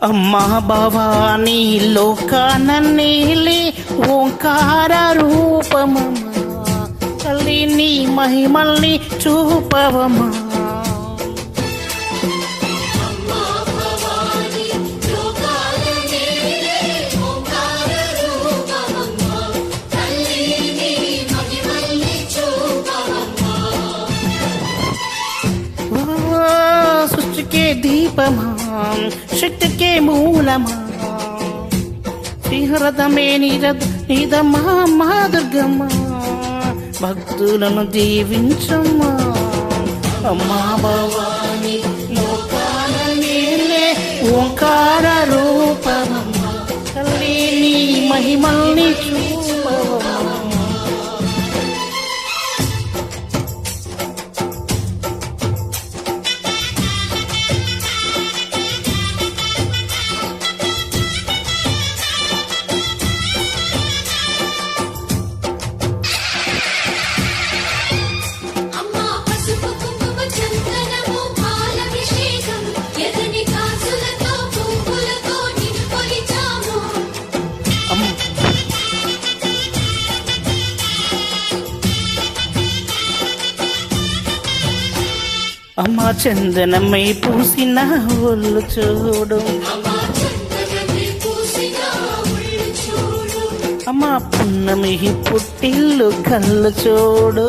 అమ్మా భవానీ లోకాన నీలి ఓంకార రూపమమ్మా తల్లి నీ మహిమల్ని చూపవమ్మా. సృష్టికే దీపమా శక్తికే మూలమా శ్రీహరదమే నిదమా మా దుర్గమ్మ భక్తులను దీవించమ్మా. అమ్మా భవాని లోకాల నీలే ఓంకార రూపమమ్మా తల్లి నీ మహిమల్ని చూపవమ్మా. అమ్మా చందనమై పూసిన ఒళ్ళు చూడు అమ్మా పున్నమి పుట్టిల్లు కళ్ళు చూడు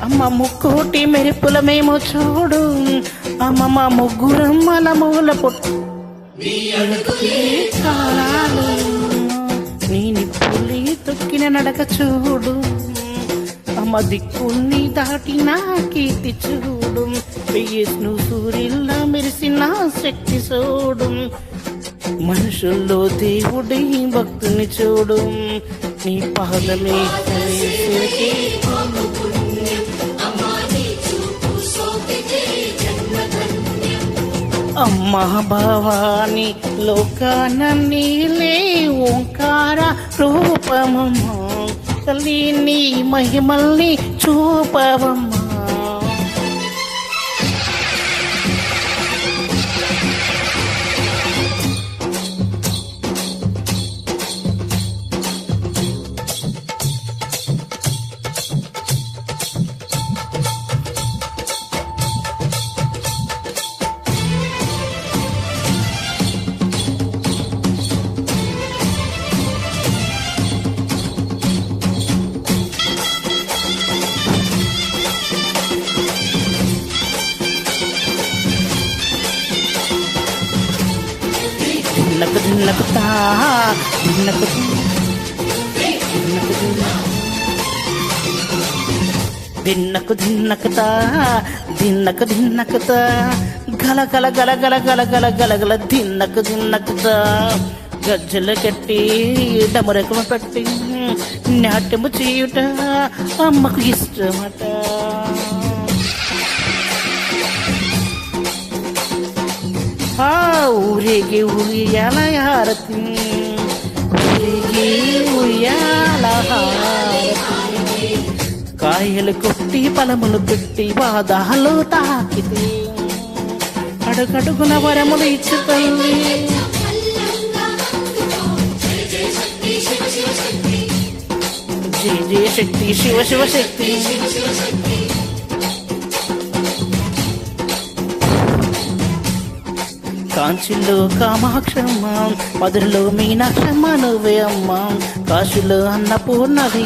అమ్మ ముక్కోటి మెరుపుల మేము చూడు అమ్మ మా ముగ్గురమ్మల మూల పొట్టు నీ నిప్పులి తొక్కిన నడక చూడు అమ్మ దిక్కుల్ని దాటిన కీర్తి చూడు వెయ్యేను సూర్యుల్లా మెరిసిన శక్తి చూడు మనుషుల్లో దేవుడి భక్తుని చూడు నీ పాదమే అమ్మా భవాని లోకాన నీలే ఓంకార రూపమమ్మా తల్లి నీ మహిమల్ని చూపవమ్మా. దిన్నకుతా దిన్నకుతా గల గల గల గల గల గల గల గల దిన్నకుతా గజ్జలు కట్టి డమరకము పెట్టి నాట్యము చేయుట అమ్మకు ఇష్టమట. ఊరేగి ఉయ్యాల హారతి ఊరేగి ఉయ్యాల హారతి కాయలు కొట్టి పలములు పెట్టి బాధాలు తాకితే అడుగడుగున వరములు ఇచ్చు తల్లి జయ జయ శక్తి శివ శివ శక్తి. కాంచిలో కామాక్షమ్మ మధురలో మీనాక్షమ్మ నువ్వే అమ్మ కాశీలో అన్నపూర్ణవి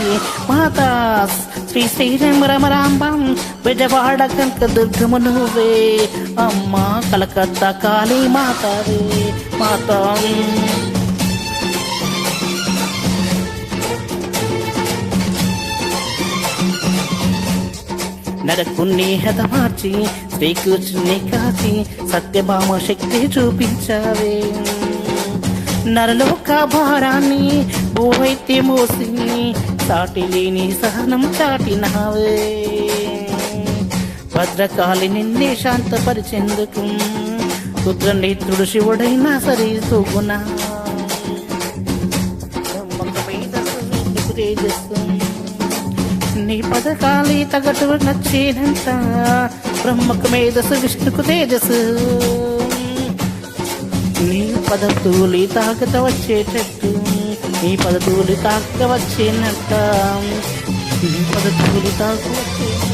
మాతా శ్రీ శ్రీరామరాంబం విజయవాడ కనక దుర్గము నువ్వే అమ్మ కలకత్తా కాళీ మాతావే మాతా. నరకుని హతమార్చి శ్రీకృష్ణుని కాచి సత్యభామ శక్తి చూపించావే నరలోక భారాన్ని భూవైతే మోసి సాటి లేని సహనం చాటినావే భద్రకాళి నిన్నే శాంతపరిచేందుకు రుద్రనేత్రుడు శివుడైనా సరే తూగునా బ్రహ్మకు మేధస్సు విష్ణుకు తేజస్సు నీ పథకాలి తగటు నచ్చేనంత బ్రహ్మకు మేధస్సు విష్ణుకు తేజస్సు నీ పదతూలి తాకత వచ్చేటట్టు నీ పదతూలి తాక వచ్చేనట్ట నీ పదతూలి తాక వచ్చే